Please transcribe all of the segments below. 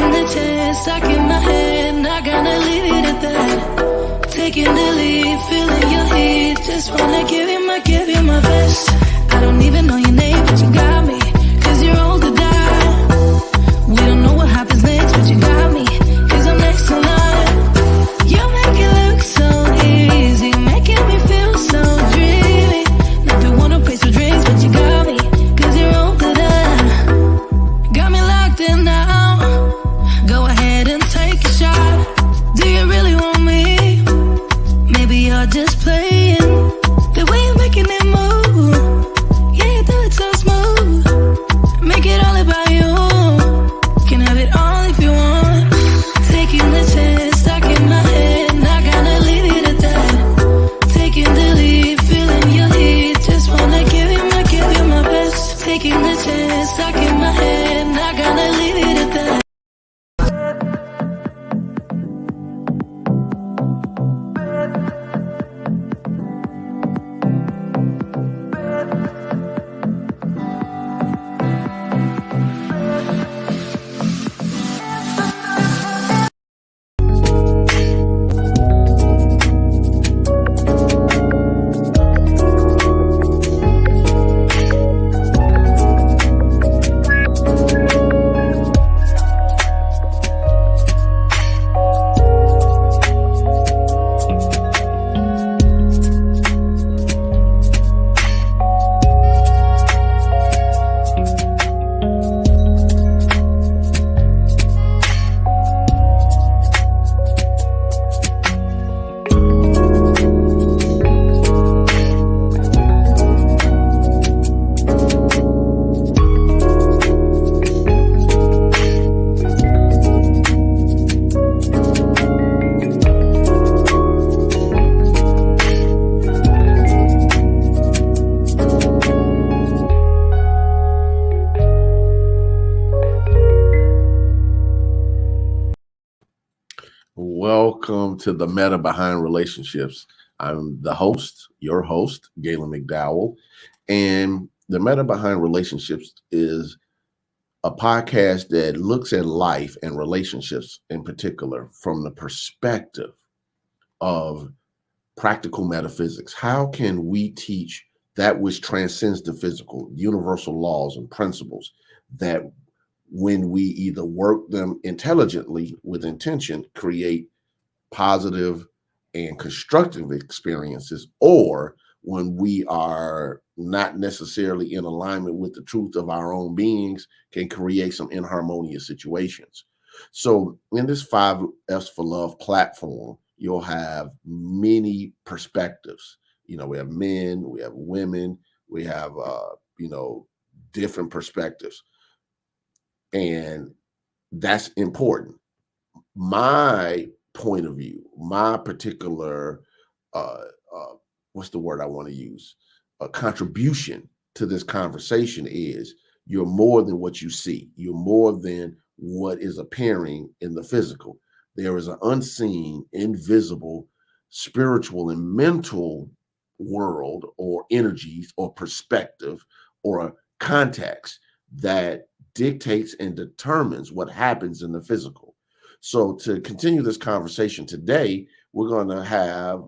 Taking the chance, stuck in my head, not gonna leave it at that. Taking the lead, feeling your heat, just wanna give you my best. I don't even know your name, but you got me, 'cause you're old to die. We don't know what happens next, but you got me, 'cause I'm next in line. You make it look so easy, making me feel so dreamy. Never wanna pay for drinks, but you got me, 'cause you're old to die. Got me locked in now. Go ahead and take a shot. Do you really want me? Maybe you're just playing. The way you're making it move, yeah, you do it so smooth. Make it all about you. Can have it all if you want. Taking the chance, stuck in my head, not gonna leave it at that. Taking the lead, feeling your heat, just wanna give you my best. Taking the chance, stuck in my head, not gonna leave it at that. Welcome to the Meta Behind Relationships. I'm the host, your host, Gaylon McDowell. And the Meta Behind Relationships is a podcast that looks at life and relationships in particular from the perspective of practical metaphysics. How can we teach that which transcends the physical, universal laws and principles that when we either work them intelligently with intention, create positive and constructive experiences, or when we are not necessarily in alignment with the truth of our own beings, can create some inharmonious situations. So in this 5S for Love platform, you'll have many perspectives. You know, we have men, we have women, we have, different perspectives. And that's important. My point of view, my particular, what's the word I want to use? A contribution to this conversation is you're more than what you see. You're more than what is appearing in the physical. There is an unseen, invisible, spiritual and mental world or energies or perspective or context that dictates and determines what happens in the physical. So to continue this conversation today, we're going to have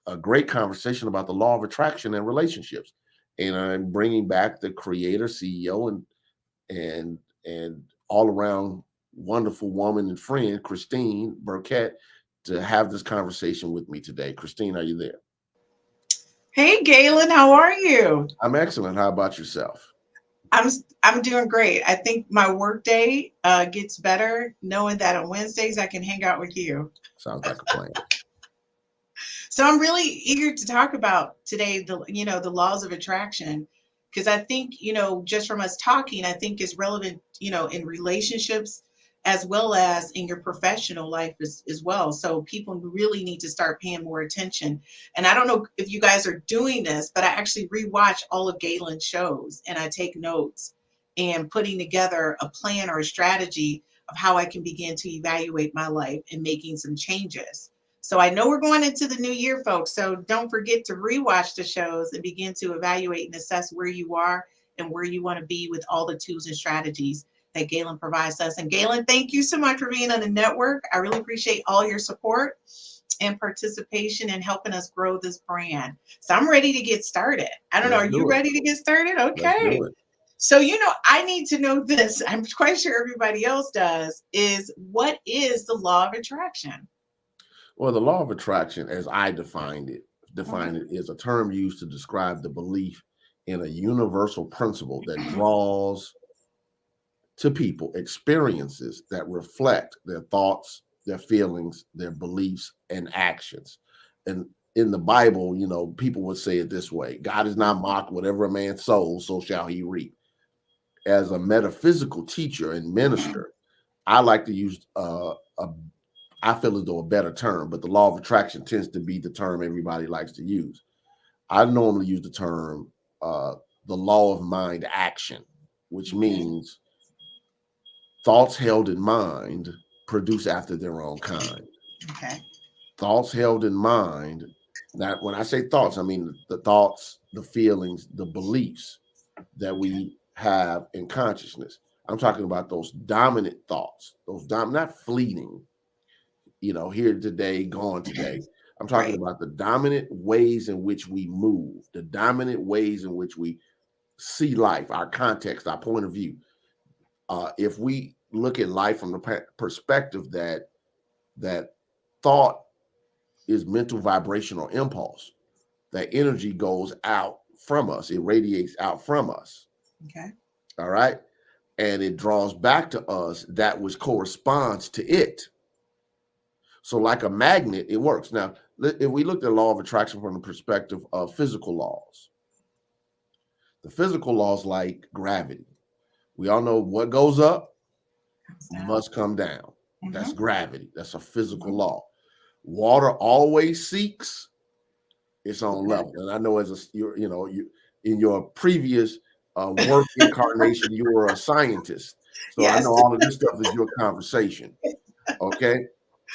a great conversation about the law of attraction and relationships. And I'm bringing back the creator, CEO, and all around wonderful woman and friend, Christine Burkett, to have this conversation with me today. Christine, are you there? Hey, Gaylon, how are you? I'm excellent. How about yourself? I'm doing great. I think my work day gets better knowing that on Wednesdays I can hang out with you. Sounds like a plan. So I'm really eager to talk about today the laws of attraction, because I think just from us talking, I think is relevant in relationships as well as in your professional life as well. So people really need to start paying more attention. And I don't know if you guys are doing this, but I actually rewatch all of Gaylon's shows and I take notes and putting together a plan or a strategy of how I can begin to evaluate my life and making some changes. So I know we're going into the new year, folks. So don't forget to rewatch the shows and begin to evaluate and assess where you are and where you want to be with all the tools and strategies that Gaylon provides us. And Gaylon, thank you so much for being on the network. I really appreciate all your support and participation in helping us grow this brand. So I'm ready to get started. I don't know. Let's Are you do it. ready to get started? Let's Okay. do it. So, I need to know this. I'm quite sure everybody else does. Is what is the law of attraction? Well, the law of attraction, as I define it Mhm. is a term used to describe the belief in a universal principle that draws to people experiences that reflect their thoughts, their feelings, their beliefs, and actions. And in the Bible, people would say it this way: God is not mocked; whatever a man sows, so shall he reap. As a metaphysical teacher and minister, I like to use I feel as though a better term, but the law of attraction tends to be the term everybody likes to use. I normally use the term the law of mind action, which Okay. means thoughts held in mind produce after their own kind. Okay. Thoughts held in mind, that when I say thoughts, I mean the thoughts, the feelings, the beliefs that we have in consciousness. I'm talking about those dominant thoughts, not fleeting, here today, gone today. I'm talking Right. about the dominant ways in which we move, the dominant ways in which we see life, our context, our point of view. If we look at life from the perspective that thought is mental vibrational impulse, that energy goes out from us, it radiates out from us. Okay. All right. And it draws back to us that which corresponds to it. So, like a magnet, it works. Now, if we look at the law of attraction from the perspective of physical laws, the physical laws like gravity, we all know what goes up Comes down. must come down. That's Hmm. gravity. That's a physical Hmm. law. Water always seeks its own Okay. level. And I know you in your previous work incarnation, you were a scientist. So I Yes. know all of this stuff is your conversation. Okay.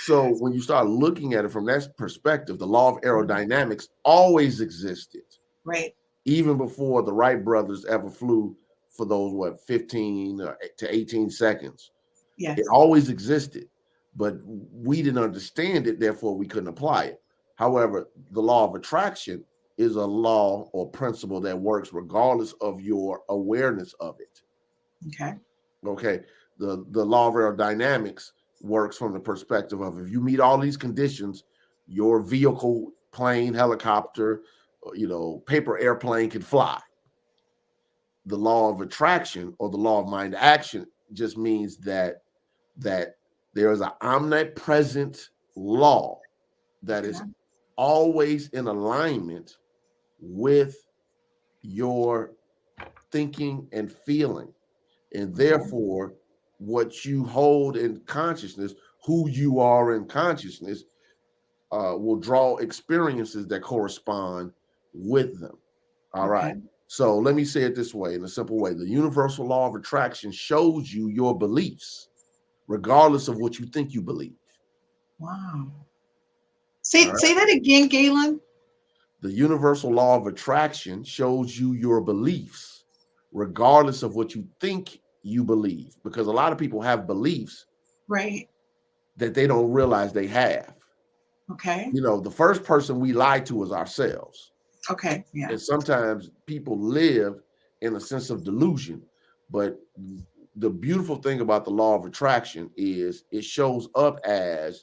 So when you start looking at it from that perspective, the law of Mhm. aerodynamics always existed, Right. even before the Wright brothers ever flew for those, 15 to 18 seconds. It Yes. always existed, but we didn't understand it, therefore we couldn't apply it. However, the law of attraction is a law or principle that works regardless of your awareness of it. Okay. Okay. The law of aerodynamics works from the perspective of, if you meet all these conditions, your vehicle, plane, helicopter, paper airplane can fly. The law of attraction, or the law of mind action, just means that there is an omnipresent law that is Okay. always in alignment with your thinking and feeling. And Okay. therefore, what you hold in consciousness, who you are in consciousness, will draw experiences that correspond with them. All right. Okay. So let me say it this way, in a simple way: the universal law of attraction shows you your beliefs, regardless of what you think you believe. Wow. All Say right. that again, Galen. The universal law of attraction shows you your beliefs, regardless of what you think you believe, because a lot of people have beliefs Right. that they don't realize they have. Okay. The first person we lie to is ourselves. Okay. Yeah. And sometimes people live in a sense of delusion. But the beautiful thing about the law of attraction is it shows up as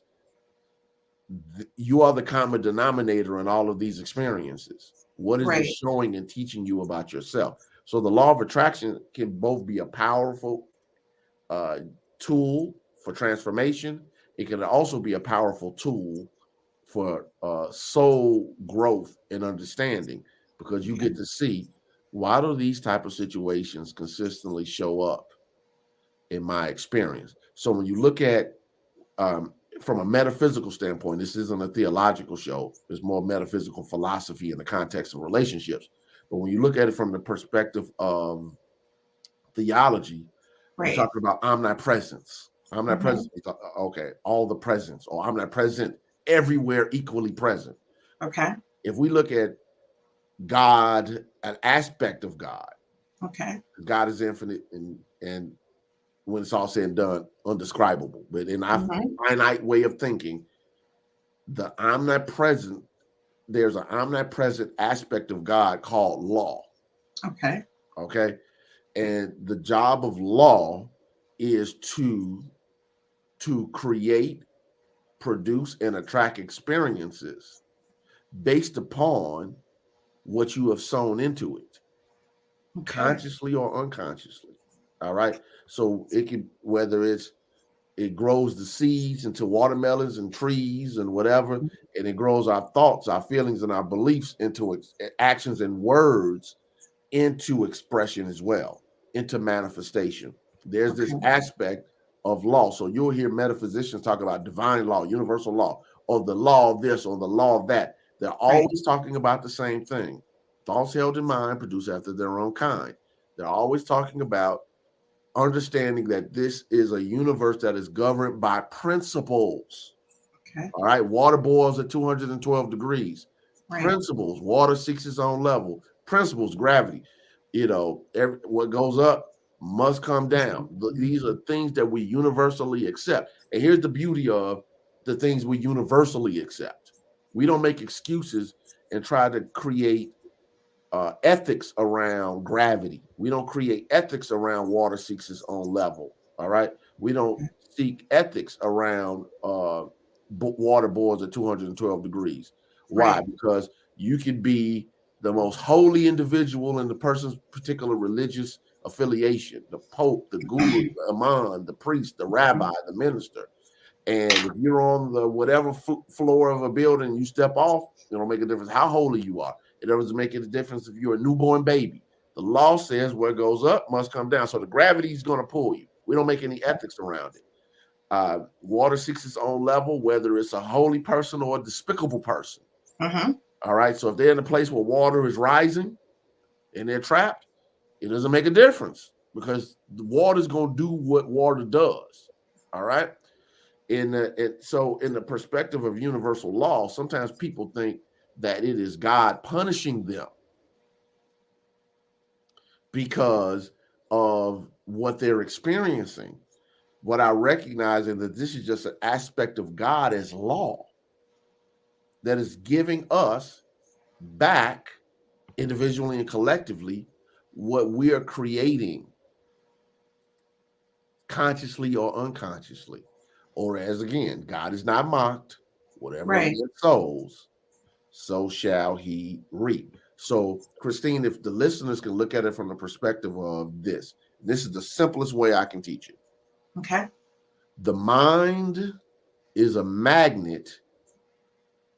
you are the common denominator in all of these experiences. What is it Right. showing and teaching you about yourself? So the law of attraction can both be a powerful uh, tool for transformation. It can also be a powerful tool for soul growth and understanding, because you Okay. get to see, why do these type of situations consistently show up in my experience. So when you look at um, from a metaphysical standpoint, this isn't a theological show. It's more metaphysical philosophy in the context of relationships. But when you look at it from the perspective of theology, we're Right. talking about omnipresence. Hmm. Omnipresence, okay, all the presence, or omnipresent, everywhere, equally present. Okay. If we look at God, an aspect of God, Okay. God is infinite, and when it's all said and done, undescribable. But in our Mhm. finite way of thinking, the omnipresent, there's an omnipresent aspect of God called law. Okay. Okay. And the job of law is to create, produce, and attract experiences based upon what you have sown into it, Okay. consciously or unconsciously. All right. So it can, whether it grows the seeds into watermelons and trees and whatever, and it grows our thoughts, our feelings, and our beliefs into actions and words into expression as well, into manifestation. There's this Okay. aspect of law. So you'll hear metaphysicians talk about divine law, universal law, or the law of this or the law of that. They're Right. always talking about the same thing. Thoughts held in mind produce after their own kind. They're always talking about understanding that this is a universe that is governed by principles. Okay. All right. Water boils at 212 degrees. Right. Principles. Water seeks its own level. Principles, gravity. What goes up must come down. These are things that we universally accept. And here's the beauty of the things we universally accept. We don't make excuses and try to create ethics around gravity. We don't create ethics around water seeks its own level. All right. We don't seek ethics around water boils at 212 degrees. Why? Right. Because you can be the most holy individual in the person's particular religious affiliation, the Pope, the Guru, the Imam, the priest, the rabbi, the minister. And if you're on the whatever floor of a building, you step off, it don't make a difference how holy you are. It doesn't make a difference if you're a newborn baby. The law says what goes up must come down. So the gravity is going to pull you. We don't make any ethics around it. Water seeks its own level, whether it's a holy person or a despicable person. Mm-hmm. All right. So if they're in a place where water is rising and they're trapped, it doesn't make a difference because the water is going to do what water does. All right. So in the perspective of universal law, sometimes people think that it is God punishing them because of what they're experiencing. What I recognize is that this is just an aspect of God as law that is giving us back individually and collectively what we are creating consciously or unconsciously. Or as again, God is not mocked. Whatever a Right. man sows, so shall he reap. So, Christine, if the listeners can look at it from the perspective of this is the simplest way I can teach it. Okay. The mind is a magnet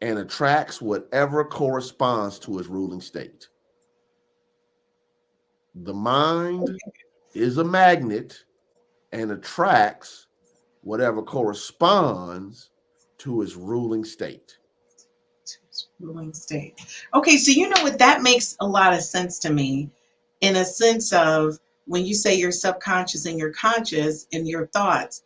and attracts whatever corresponds to its ruling state. The mind is a magnet and attracts whatever corresponds to its ruling state. Ruling state. Okay, so you know what? That makes a lot of sense to me, in a sense of when you say your subconscious and your conscious and your thoughts.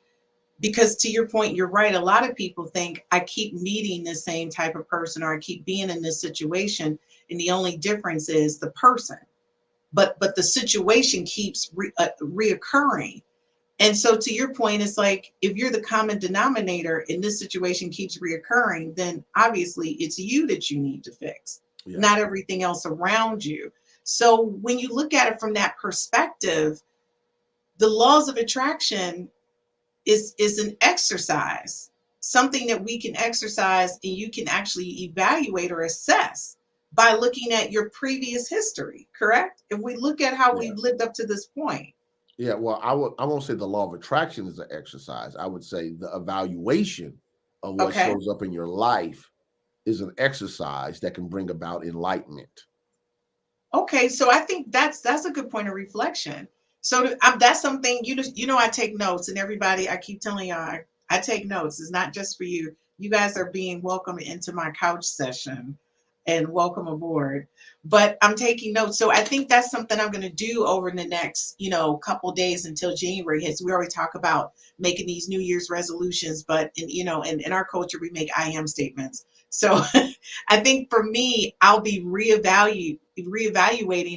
Because to your point, you're right. A lot of people think I keep meeting the same type of person or I keep being in this situation, and the only difference is the person. But the situation keeps reoccurring. And so to your point, it's like if you're the common denominator and this situation keeps reoccurring, then obviously it's you that you need to fix, not everything else around you. So when you look at it from that perspective, the laws of attraction is an exercise, something that we can exercise and you can actually evaluate or assess by looking at your previous history, correct? If we look at how we've lived up to this point. Yeah, well, I won't say the law of attraction is an exercise. I would say the evaluation of what Okay. shows up in your life is an exercise that can bring about enlightenment. Okay, so I think that's a good point of reflection. So that's something I take notes, and everybody, I keep telling y'all, I take notes. It's not just for you. You guys are being welcomed into my couch session, and welcome aboard. But I'm taking notes, so I think that's something I'm going to do over the next couple days until January hits. We already talk about making these New Year's resolutions, but in our culture we make I am statements. So I think for me, I'll be reevaluating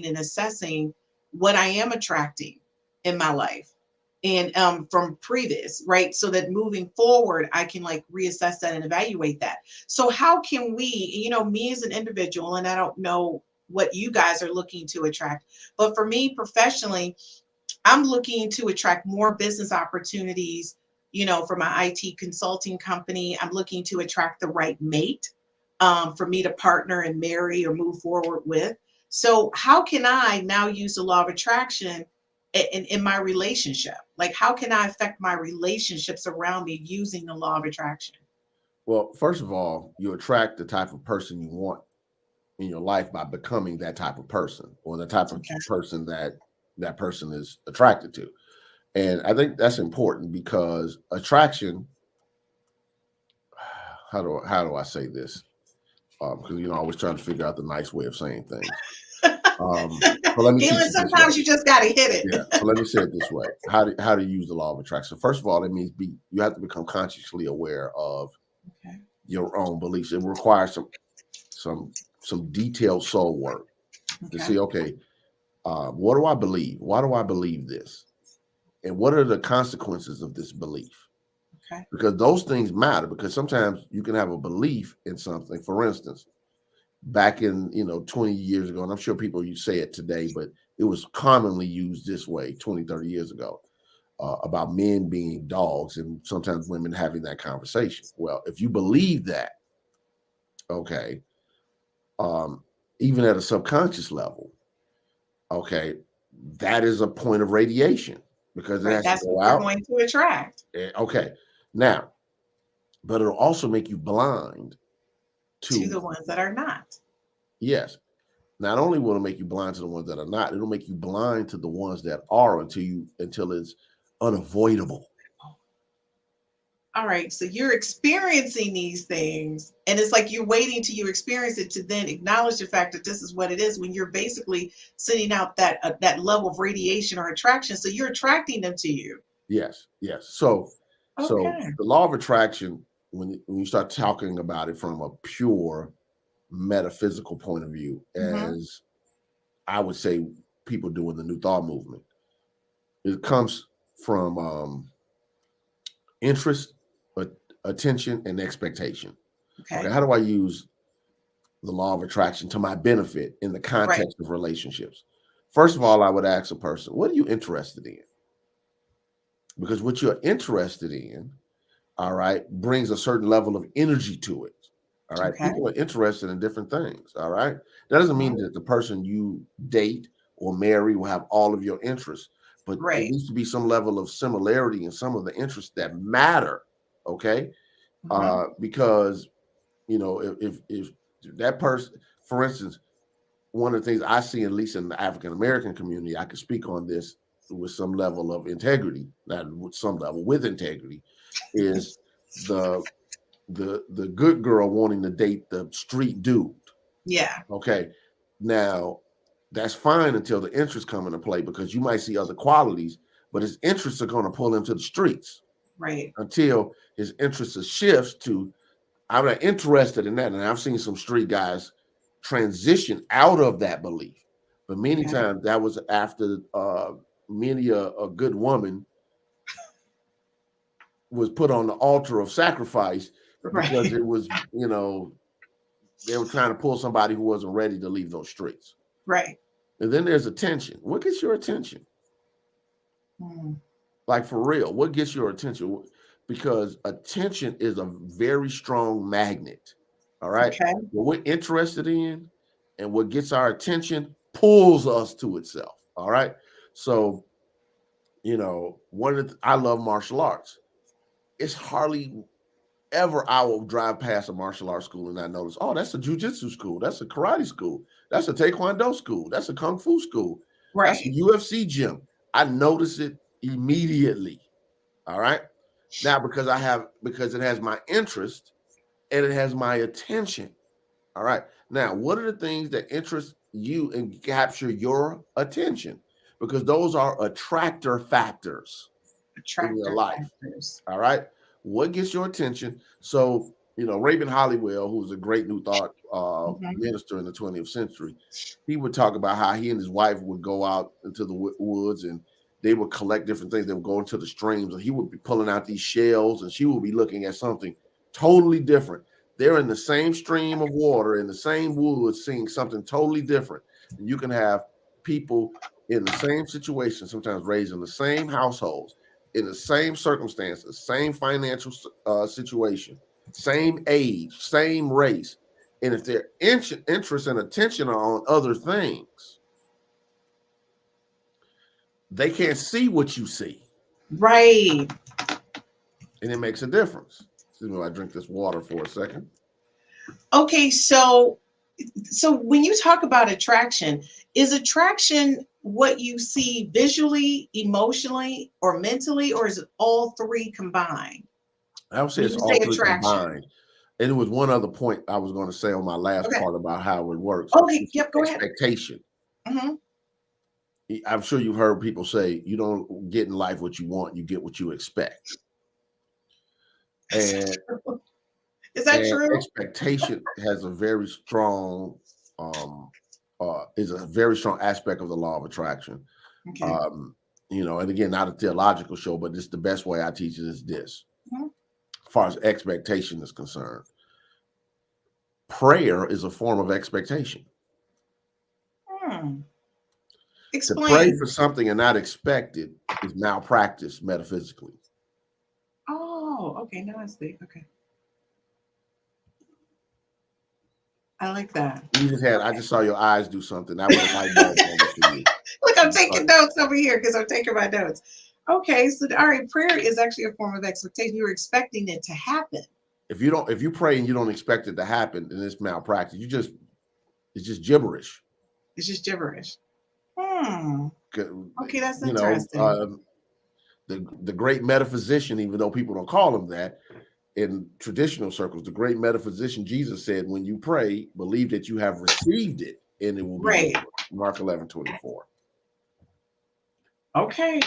and assessing what I am attracting in my life. and from previous, right? So that moving forward, I can like reassess that and evaluate that. So how can we, me as an individual, and I don't know what you guys are looking to attract, but for me professionally, I'm looking to attract more business opportunities, for my IT consulting company. I'm looking to attract the right mate, for me to partner and marry or move forward with. So, how can I now use the law of attraction in my relationship? Like, how can I affect my relationships around me using the law of attraction? Well, first of all, you attract the type of person you want in your life by becoming that type of person, or the type of Okay. person that person is attracted to. And I think that's important because attraction, how do I say this? Because I always trying to figure out the nice way of saying things. But let me teach Healing, it this way. sometimes you just got to hit Yeah. it. So let me say it this way. How to use the law of attraction. First of all, it means you have to become consciously aware of Okay. your own beliefs. It requires some some detailed soul work to Okay. see, okay, what do I believe? Why do I believe this? And what are the consequences of this belief? Okay. Because those things matter, because sometimes you can have a belief in something. For instance, back in 20 years ago, and I'm sure people you say it today, but it was commonly used this way 20, 30 years ago, about men being dogs and sometimes women having that conversation. Well, if you believe that, okay, um, even at a subconscious level, okay, that is a point of radiation because it Right. has to That's go what you're out. going to attract Okay, now, but it'll also make you blind to to, the ones that are not. yes, not only will it make you blind to the ones that are not, it'll make you blind to the ones that are until it's unavoidable. All right, so you're experiencing these things, and it's like you're waiting till you experience it to then acknowledge the fact that this is what it is. When you're basically sending out that level of radiation or attraction, so you're attracting them to you. Yes, yes. So Okay. the law of attraction, when you start talking about it from a pure metaphysical point of view, Hmm. as I would say people do in the New Thought movement, it comes from interest, attention, and expectation. Okay, Okay. how do I use the law of attraction to my benefit in the Right. context of relationships? First of all, I would ask a person, what are you interested in? Because what you're interested in, all right, brings a certain level of energy to it. All right. Okay. People are interested in different things. All right. That doesn't mean Mhm. that the person you date or marry will have all of your interests, but it Right. needs to be some level of similarity in some of the interests that matter. Okay. Hmm. Because if that person, for instance, one of the things I see, at least in the African American community, I could speak on this with some level of integrity, not with some level with integrity, is the the good girl wanting to date the street dude. Yeah. Okay, now that's fine until the interests come into play, because you might see other qualities, but his interests are going to pull him to the streets Right. until his interests shifts to, I'm not interested in that. And I've seen some street guys transition out of that belief. But many Okay. times that was after many a good woman was put on the altar of sacrifice, because Right. it was, they were trying to pull somebody who wasn't ready to leave those streets. Right. And then there's attention. What gets your attention? Mm. Like, for real, what gets your attention? Because attention is a very strong magnet. All right. Okay. What we're interested in and what gets our attention pulls us to itself. All right. So, I love martial arts. It's hardly ever I will drive past a martial arts school and I notice, oh, that's a jujitsu school. That's a karate school. That's a taekwondo school. That's a kung fu school. That's a Right. UFC gym. I notice it immediately. All right. Now, because it has my interest and it has my attention. All right. Now, what are the things that interest you and capture your attention? Because those are attractor factors in your Attractor life. factors. All right. What gets your attention? So, Raven Hollywell, who's a great New Thought Hmm. minister in the 20th century, he would talk about how he and his wife would go out into the woods, and they would collect different things. They would go into the streams, and he would be pulling out these shells, and she would be looking at something totally different. They're in the same stream of water, in the same woods, seeing something totally different. And you can have people in the same situation, sometimes raised in the same households, in the same circumstances, same financial situation, same age, same race. And if their interest and attention are on other things, they can't see what you see. Right. And it makes a difference. Excuse me, I drink this water for a second. Okay, so when you talk about attraction, is attraction what you see visually, emotionally, or mentally, or is it all three combined? I would say When it's you all say three attraction. combined. And it was one other point I was going to say on my last Okay. part about how it works. Okay, yep, go ahead. Expectation. Mm-hmm. I'm sure you've heard people say you don't get in life what you want, you get what you expect. And Is that true? expectation has a very strong is a very strong aspect of the law of attraction. Okay. You know, and again, not a theological show, but it's the best way I teach it is this. Mm-hmm. As far as expectation is concerned, prayer is a form of expectation. Explain. To pray for something and not expect it is malpractice metaphysically. Oh, okay. Now I see. Okay. I like that. I just saw your eyes do something. That was a light bulb moment for you. Look, I'm taking notes over here because I'm taking my notes. Okay, so all right, prayer is actually a form of expectation. You're expecting it to happen. If you pray and you don't expect it to happen, then it's malpractice. It's just gibberish. It's just gibberish. Okay, that's you interesting. Know, the great metaphysician, even though people don't call him that in traditional circles, the great metaphysician Jesus said, when you pray, believe that you have received it and it will be right. yours. Mark 11:24. Okay.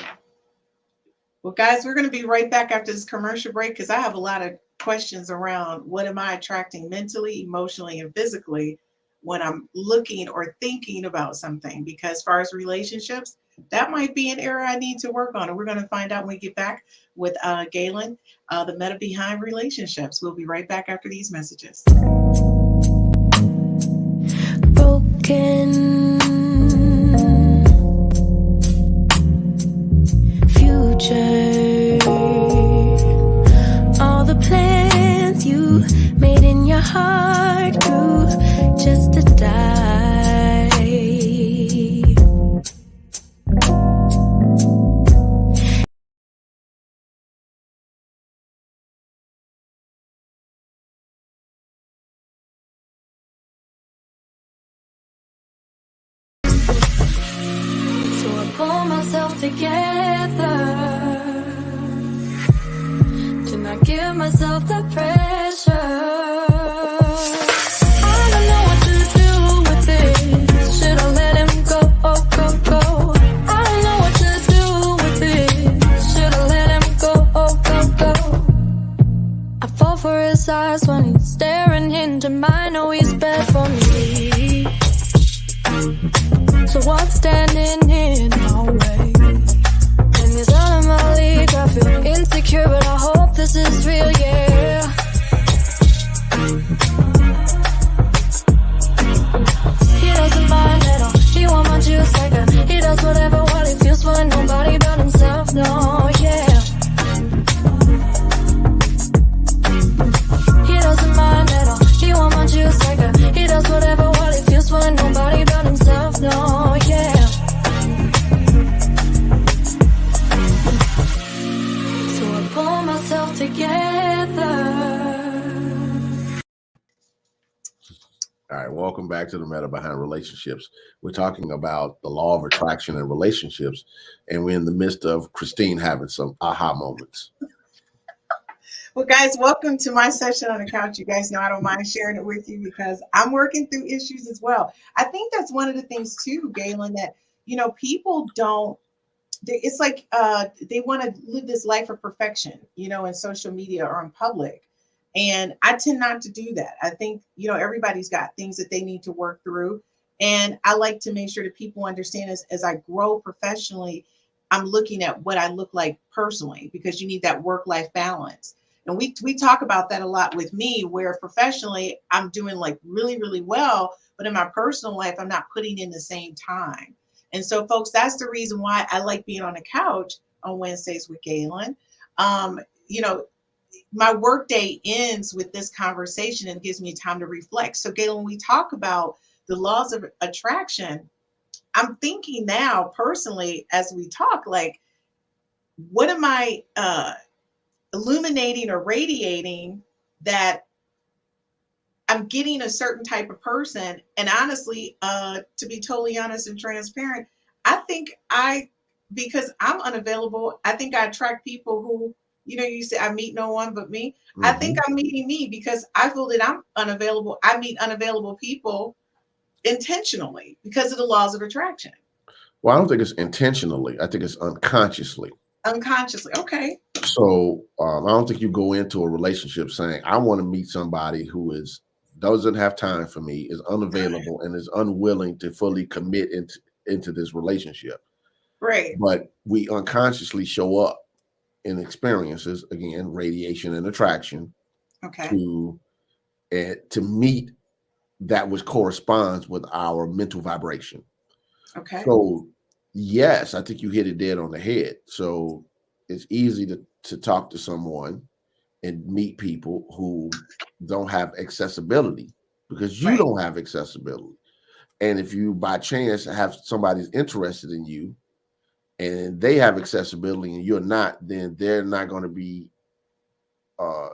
Well, guys, we're going to be right back after this commercial break because I have a lot of questions around what am I attracting mentally, emotionally, and physically when I'm looking or thinking about something. Because as far as relationships, that might be an area I need to work on. And we're going to find out when we get back with Gaylon, the meta behind relationships. We'll be right back after these messages. Broken future, all the plans you made in your heart grew just to die. So I pull myself together to not give myself the pressure. I don't know what to do with it. Should I let him go? Go. I don't know what to do with it. Should I let him go? I fall for his eyes when he's staring into mine. Know he's bad for me. So what's standing in my way? And he's out of my league. I feel insecure, but I hope this is real, yeah. He doesn't mind at all. He want my juice like a. He does whatever while he feels for nobody but himself, no, yeah. He doesn't mind at all. He want my juice like a. He does whatever while he feels for nobody but himself, no, yeah. So I pull myself together. All right, welcome back to the Meta Behind Relationships. We're talking about the law of attraction and relationships, and we're in the midst of Christine having some aha moments. Well, guys, welcome to my session on the couch. You guys know I don't mind sharing it with you because I'm working through issues as well. I think that's one of the things too, Gaylon, that, people don't, it's like they want to live this life of perfection, in social media or in public. And I tend not to do that. I think, everybody's got things that they need to work through. And I like to make sure that people understand as I grow professionally, I'm looking at what I look like personally, because you need that work-life balance. And we talk about that a lot with me, where professionally I'm doing like really, really well, but in my personal life, I'm not putting in the same time. And so, folks, that's the reason why I like being on the couch on Wednesdays with Galen. You know, my workday ends with this conversation and gives me time to reflect. So, Galen, when we talk about the laws of attraction, I'm thinking now personally as we talk, like, what am I illuminating or radiating that I'm getting a certain type of person? And honestly, to be totally honest and transparent, I think because I'm unavailable, I think I attract people who, you say I meet no one but me. I think Mhm. I'm meeting me because I feel that I'm unavailable. I meet unavailable people intentionally because of the laws of attraction. Well, I don't think it's intentionally. I think it's unconsciously. Unconsciously. Okay. So I don't think you go into a relationship saying, "I want to meet somebody who doesn't have time for me, is unavailable, and is unwilling to fully commit into this relationship." Right. But we unconsciously show up in experiences, again, radiation and attraction, Okay. to to meet that which corresponds with our mental vibration. Okay. So yes, I think you hit it dead on the head. So it's easy to talk to someone and meet people who don't have accessibility because you Right. don't have accessibility. And if you by chance have somebody's interested in you and they have accessibility and you're not, then they're not going to be uh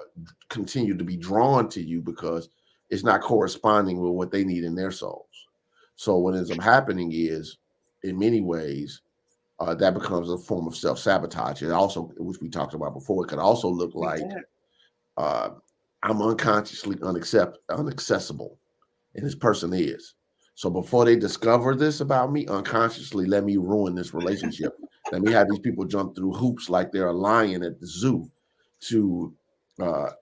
continue to be drawn to you because it's not corresponding with what they need in their souls. So what ends up happening is, in many ways, that becomes a form of self-sabotage. It also, which we talked about before, it could also look We like did. uh, I'm unconsciously unaccessible, and this person is. So before they discover this about me, unconsciously let me ruin this relationship. Let me have these people jump through hoops like they're a lion at the zoo, to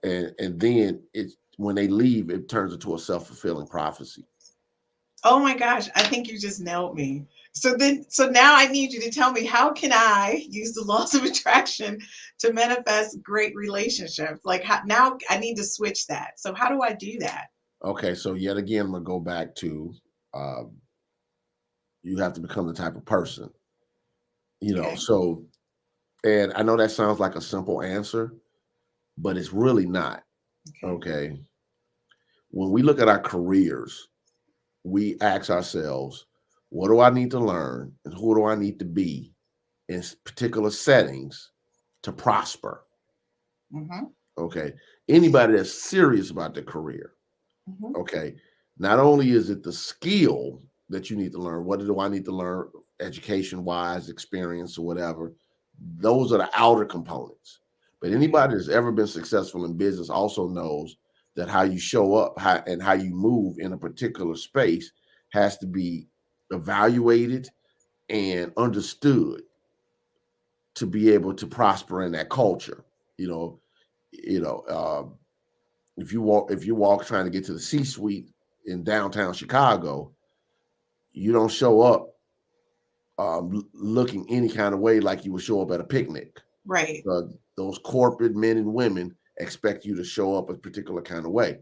and then it's when they leave, it turns into a self-fulfilling prophecy. Oh my gosh, I think you just nailed me. So now I need you to tell me, how can I use the laws of attraction to manifest great relationships? Like, now I need to switch that. So how do I do that? Okay, so yet again, I'm gonna go back to um, you have to become the type of person, Okay. So, and I know that sounds like a simple answer, but it's really not. Okay. Okay. When we look at our careers, we ask ourselves, what do I need to learn and who do I need to be in particular settings to prosper? Mm-hmm. Okay. Anybody that's serious about their career, Mm-hmm. okay, not only is it the skill that you need to learn, what do I need to learn education wise, experience, or whatever? Those are the outer components. But Okay. anybody that's ever been successful in business also knows that how you show up and how you move in a particular space has to be evaluated and understood to be able to prosper in that culture. You know, you know, if you walk trying to get to the C-suite in downtown Chicago, you don't show up looking any kind of way like you would show up at a picnic. Right. uh, those corporate men and women expect you to show up a particular kind of way.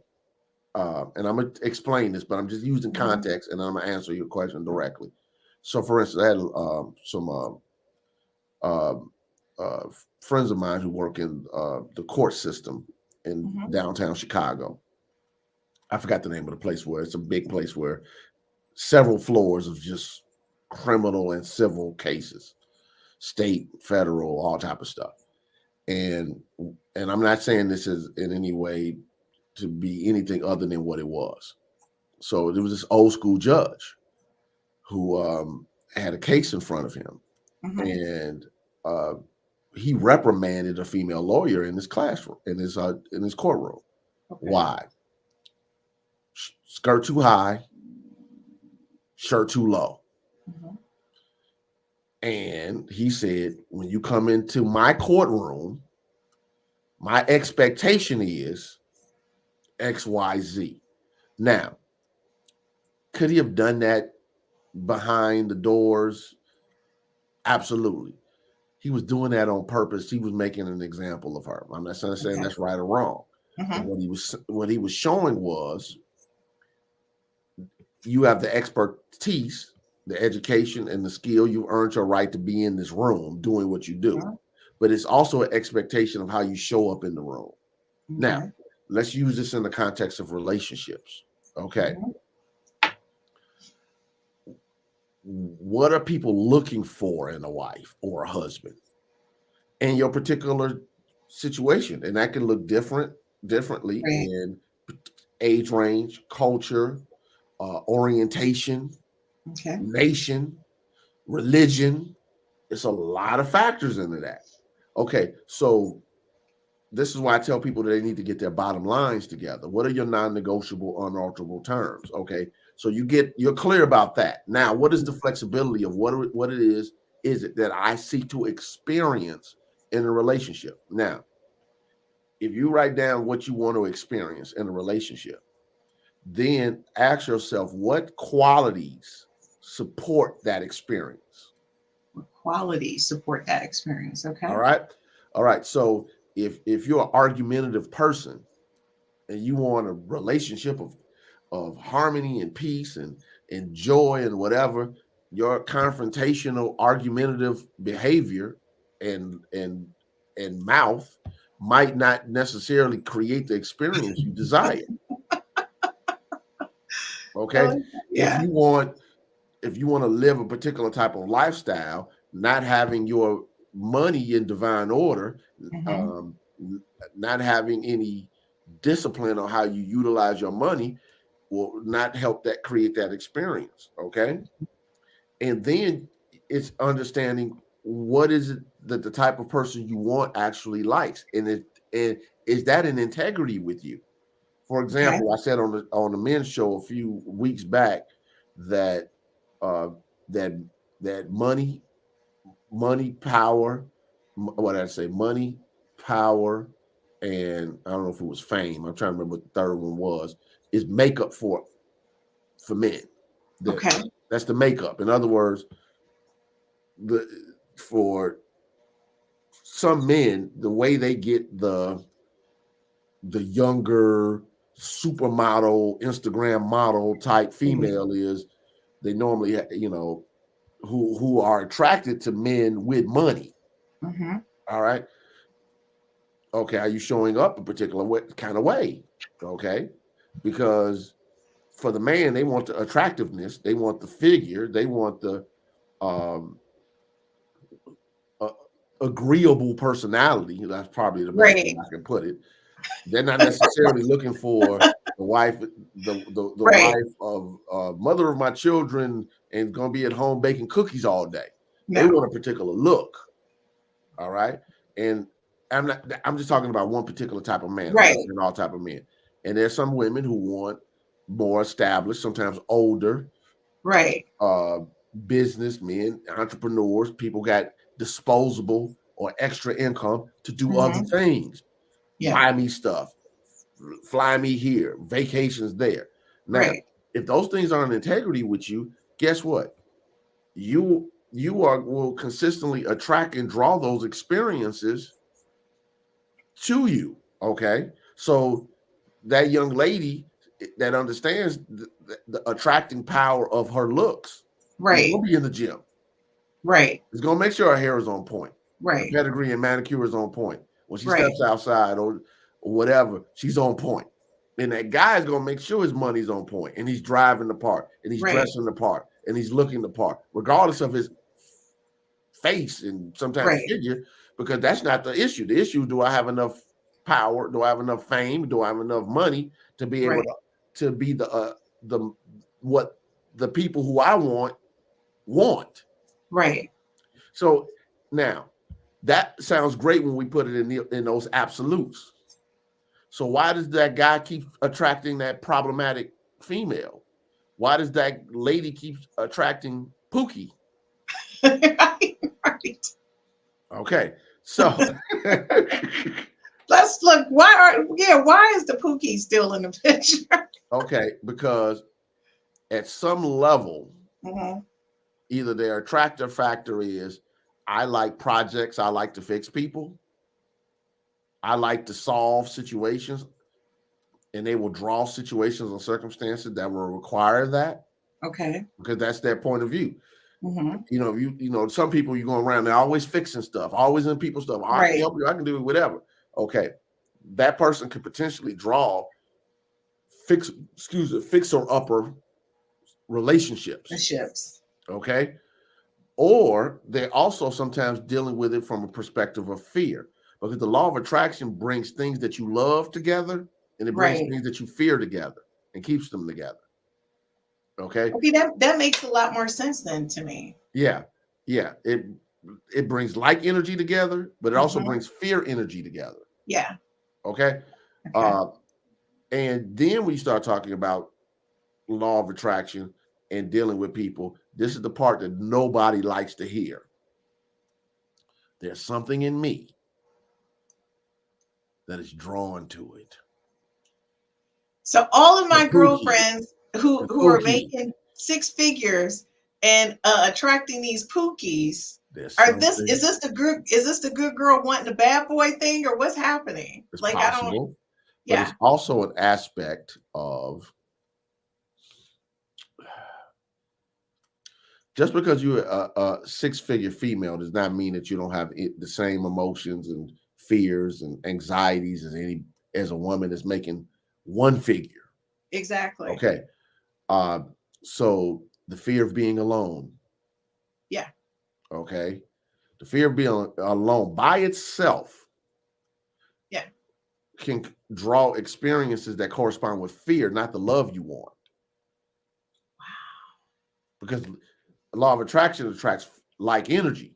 And I'm going to explain this, but I'm just using Mm-hmm. context and I'm going to answer your question directly. So, for instance, I had some um, uh, friends of mine who work in the court system in Mm-hmm. downtown Chicago. I forgot the name of the place where it's a big place where several floors of just criminal and civil cases, state, federal, all type of stuff. and and I'm not saying this is in any way to be anything other than what it was. So there was this old school judge who had a case in front of him, Mm-hmm. and uh, he reprimanded a female lawyer in his classroom, in his courtroom. Okay. Why? Skirt too high, shirt too low. Mm-hmm. And he said, when you come into my courtroom, my expectation is XYZ. Now, could he have done that behind the doors? Absolutely. he was doing that on purpose. He was making an example of her. I'm not saying Okay. that's right or wrong. But what he was showing was you have the expertise, the education, and the skill. You earned your right to be in this room doing what you do. But it's also an expectation of how you show up in the room. Now, let's use this in the context of relationships. Okay. What are people looking for in a wife or a husband in your particular situation? And that can look differently in age range, culture, orientation, nation, religion. It's a lot of factors into that. Okay, so this is why I tell people that they need to get their bottom lines together. What are your non-negotiable, unalterable terms? Okay, so you're clear about that. Now, what is the flexibility of what it is it that I seek to experience in a relationship? Now, if you write down what you want to experience in a relationship, then ask yourself what qualities support that experience. What qualities support that experience? Okay. All right. So if you're an argumentative person and you want a relationship of harmony and peace and joy and whatever, your confrontational, argumentative behavior and mouth might not necessarily create the experience you desire. Okay. If you want to live a particular type of lifestyle, not having your money in divine order, not having any discipline on how you utilize your money will not help that create that experience. Okay. And then it's understanding what is it that the type of person you want actually likes. And is that in integrity with you? For example, I said on the men's show a few weeks back that that money, power, what did I say? Money, power, and I don't know if it was fame. I'm trying to remember what the third one was. Is makeup for men. That's the makeup. In other words, for some men, the way they get the younger supermodel, Instagram model type female is they normally, who are attracted to men with money. All right. Okay. Are you showing up a particular kind of way? Okay. Because for the man, they want the attractiveness, they want the figure, they want the agreeable personality. That's probably the best way I can put it. They're not necessarily looking for the wife, the wife of mother of my children and going to be at home baking cookies all day. They want a particular look. All right. And I'm just talking about one particular type of man, and all type of men. And there's some women who want more established, sometimes older, businessmen, entrepreneurs, people got disposable or extra income to do other things. Buy me stuff, fly me here, vacations there. Now, if those things are in integrity with you, guess what? You will consistently attract and draw those experiences to you. Okay, so that young lady that understands the attracting power of her looks, is gonna be in the gym. It's gonna make sure her hair is on point. Her pedigree and manicure is on point. When she steps outside or whatever, she's on point. And that guy is gonna make sure his money's on point, and he's driving the part, and he's dressing the part, and he's looking the part, regardless of his face and sometimes figure, because that's not the issue. The issue: do I have enough power? Do I have enough fame? Do I have enough money to be able to be the what the people who I want? So now that sounds great when we put it in those absolutes. So why does that guy keep attracting that problematic female? Why does that lady keep attracting Pookie? Okay, so let's look. Why is the Pookie still in the picture? Okay, because at some level, either their attractor factor is I like projects. I like to fix people. I like to solve situations, and they will draw situations or circumstances that will require that Okay. because that's their point of view. Mm-hmm. Some people you go around, they're always fixing stuff, always in people's stuff. Oh, I can Right. help you. I can do whatever. Okay. That person could potentially draw fixer upper The relationships. ships. Okay. Or they're also sometimes dealing with it from a perspective of fear because the law of attraction brings things that you love together and it brings Right. things that you fear together and keeps them together. Okay. Okay, that makes a lot more sense then to me. Yeah. Yeah. It brings like energy together, but it also Mm-hmm. brings fear energy together. Yeah. Okay. Okay. And then we start talking about law of attraction and dealing with people. This is the part that nobody likes to hear. There's something in me that is drawn to it. So all of my The pookie. girlfriends The who are pookie. making six figures and attracting these pookies, There's are this something. is this the good girl wanting the bad boy thing, or what's happening? It's Like I don't. possible, but Yeah. it's also an aspect of just because you're a six-figure female does not mean that you don't have the same emotions and fears and anxieties as a woman that's making one figure. Exactly. Okay. So the fear of being alone. Yeah. Okay. The fear of being alone by itself. Yeah. Can draw experiences that correspond with fear, not the love you want. Wow. Because the law of attraction attracts like energy.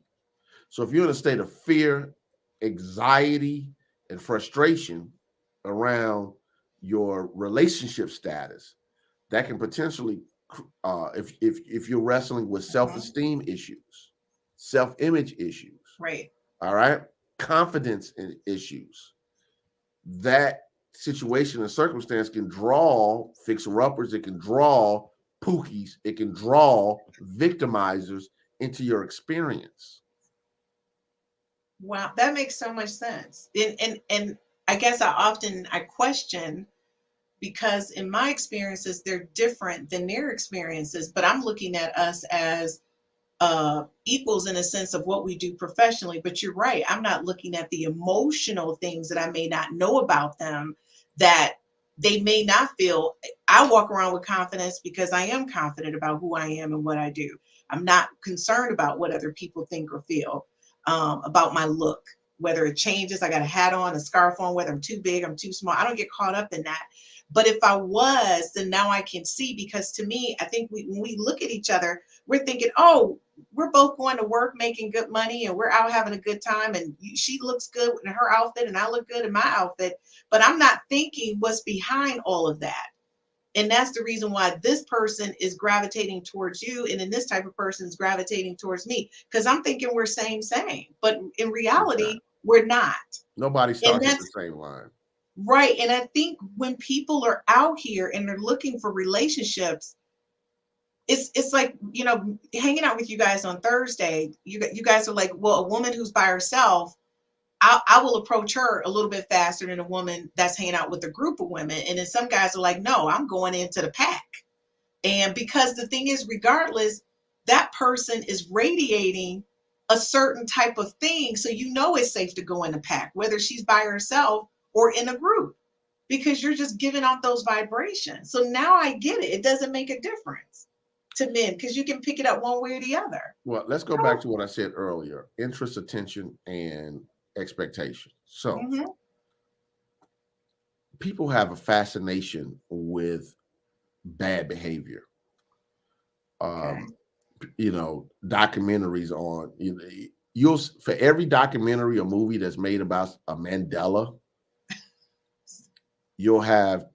So if you're in a state of fear, anxiety, and frustration around your relationship status, that can potentially, if you're wrestling with self-esteem issues, self-image issues, Right. all right, confidence issues, that situation and circumstance can draw fixer-uppers, it can draw pookies, it can draw victimizers into your experience. Wow, that makes so much sense. And I guess I question, because in my experiences they're different than their experiences, but I'm looking at us as equals in a sense of what we do professionally. But you're right, I'm not looking at the emotional things that I may not know about them, that they may not feel. I walk around with confidence because I am confident about who I am and what I do. I'm not concerned about what other people think or feel about my look, whether it changes. I got a hat on, a scarf on, whether I'm too big, I'm too small. I don't get caught up in that. But if I was, then now I can see, because to me, I think when we look at each other, we're thinking, oh, we're both going to work making good money and we're out having a good time. And she looks good in her outfit and I look good in my outfit. But I'm not thinking what's behind all of that. And that's the reason why this person is gravitating towards you. And then this type of person is gravitating towards me, because I'm thinking we're same. But in reality, we're not. Nobody And starts at that's the same line. right. And I think when people are out here and they're looking for relationships, it's like, hanging out with you guys on Thursday, you guys are like, well, a woman who's by herself, I will approach her a little bit faster than a woman that's hanging out with a group of women. And then some guys are like, no, I'm going into the pack. And because the thing is, regardless, that person is radiating a certain type of thing. So it's safe to go in the pack, whether she's by herself or in a group, because you're just giving off those vibrations. So now I get it. It doesn't make a difference to men because you can pick it up one way or the other. Well, let's go back to what I said earlier: interest, attention, and expectation. So people have a fascination with bad behavior. Okay. Documentaries on, you'll, for every documentary or movie that's made about a Mandela, you'll have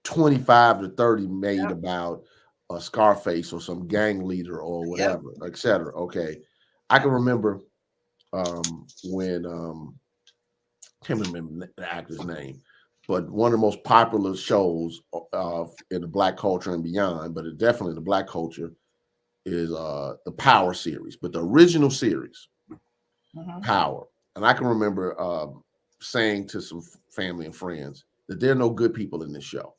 25 to 30 made about a Scarface or some gang leader or whatever, etc. Okay. I can remember when can't remember the actor's name, but one of the most popular shows in the Black culture and beyond, but definitely the Black culture, the Power series, but the original series, Mhm. Power. And I can remember saying to some family and friends that there are no good people in this show.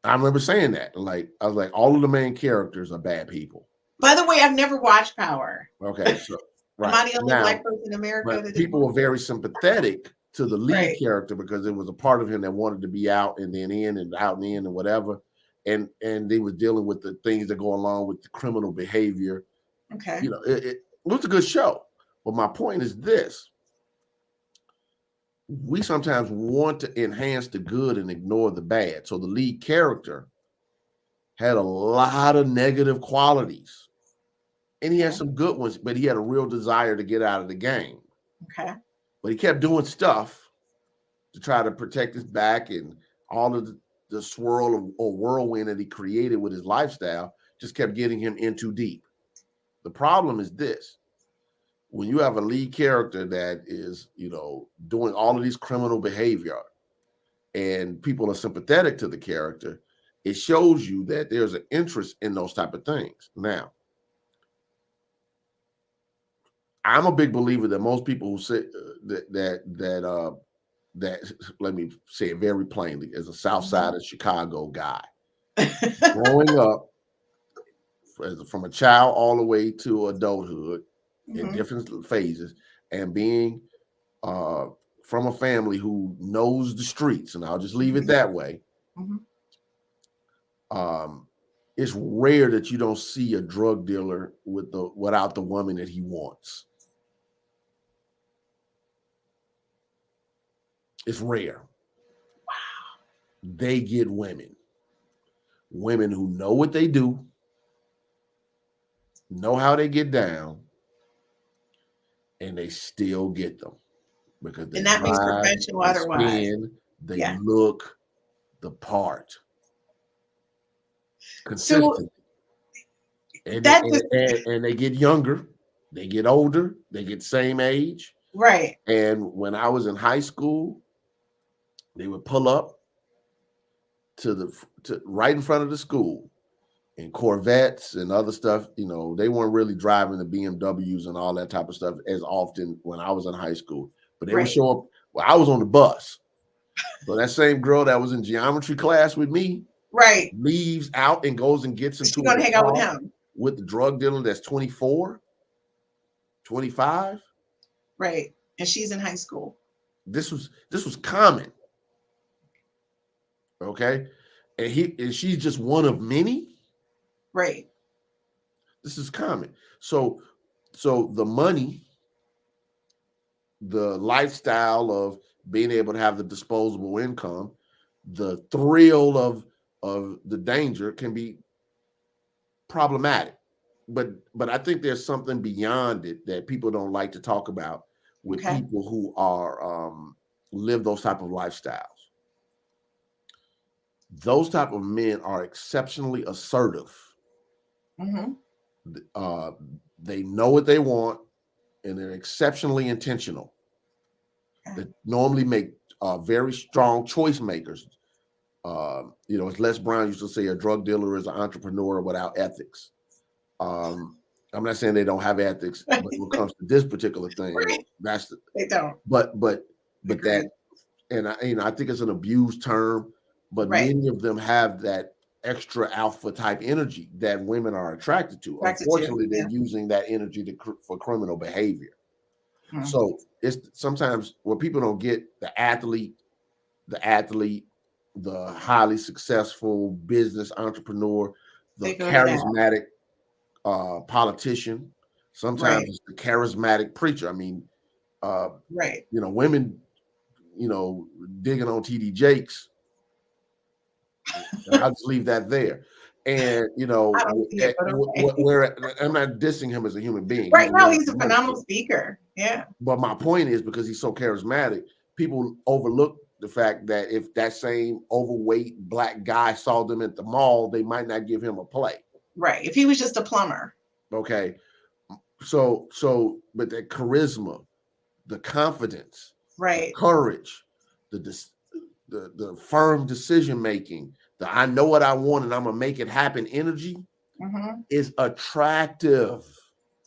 I remember saying that. Like, I was like, all of the main characters are bad people. By the way, I've never watched Power. Okay, so Am right I the only now, black person in America but that didn't people watch were very sympathetic to the it? lead Right. character because it was a part of him that wanted to be out and then in and out and in and whatever. And they were dealing with the things that go along with the criminal behavior. Okay. You know, it was a good show. But my point is this: we sometimes want to enhance the good and ignore the bad. So the lead character had a lot of negative qualities, and he had Okay. some good ones, but he had a real desire to get out of the game. Okay. But he kept doing stuff to try to protect his back, and all of the swirl or whirlwind that he created with his lifestyle just kept getting him in too deep. The problem is this: when you have a lead character that is, doing all of these criminal behavior and people are sympathetic to the character, it shows you that there's an interest in those type of things. Now, I'm a big believer that most people who say that let me say it very plainly, as a South Side of Chicago guy, growing up from a child all the way to adulthood in Mhm. different phases, and being from a family who knows the streets, and I'll just leave it that way. Mhm. It's rare that you don't see a drug dealer without the woman that he wants. It's rare. Wow. They get women who know what they do, know how they get down, and they still get them because they And that means drive, professional they otherwise. spend, they Yeah. look the part So consistently. And that just they get younger, they get older, they get same age. right. And when I was in high school, they would pull up to right in front of the school in Corvettes and other stuff. They weren't really driving the BMWs and all that type of stuff as often when I was in high school, but they would Right. show up. Well, I was on the bus. So that same girl that was in geometry class with me Right. leaves out and goes and gets She's into gonna a hang out with car him. with the drug dealer that's 24, 25. Right. And she's in high school. This was common. Okay. And she's just one of many. Right. This is common. So the money, the lifestyle of being able to have the disposable income, the thrill of the danger can be problematic. But I think there's something beyond it that people don't like to talk about with Okay. people who are live those type of lifestyles. Those type of men are exceptionally assertive. Mm-hmm. They know what they want, and they're exceptionally intentional. Okay. That normally make very strong choice makers. As Les Brown used to say, a drug dealer is an entrepreneur without ethics. I'm not saying they don't have ethics, but when it comes to this particular thing, Right. They don't. but Agreed. that, and I think it's an abused term, but Right. many of them have that extra alpha type energy that women are attracted to. Attracted to, Unfortunately, yeah. they're using that energy for criminal behavior. Hmm. So it's sometimes what people don't get: the athlete, the highly successful business entrepreneur, the They go to that. charismatic politician. Sometimes Right. it's the charismatic preacher. I mean, Right. women, digging on TD Jakes. I'll just leave that there. And I don't see it, but okay. where I'm not dissing him as a human being. Right now, he's a wonderful. phenomenal speaker. Yeah. But my point is, because he's so charismatic, people overlook the fact that if that same overweight black guy saw them at the mall, they might not give him a play. Right. If he was just a plumber. Okay. So, but that charisma, the confidence, Right. the courage, the firm decision making, the I know what I want and I'm gonna make it happen energy, is attractive.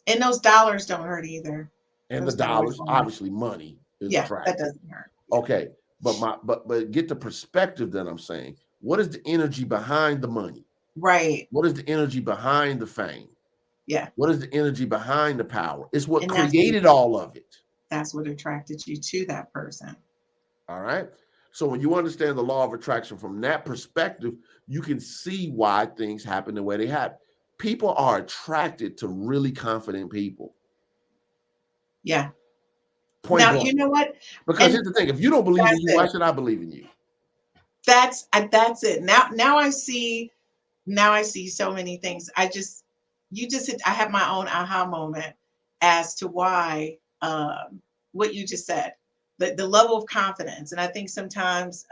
And those dollars don't hurt either. And Those the dollars, don't hurt. obviously money is Yeah, attractive. that doesn't hurt. Okay, but get the perspective that I'm saying. What is the energy behind the money? Right. What is the energy behind the fame? Yeah. What is the energy behind the power? It's what And created all of it. That's what attracted you to that person. All right. So when you understand the law of attraction from that perspective, you can see why things happen the way they happen. People are attracted to really confident people. Yeah. Point Now, blank. you know what? Because here's the thing: if you don't believe in you, why it. should I believe in you? That's it. Now I see. Now I see so many things. I have my own aha moment as to why what you just said, the level of confidence. And I think sometimes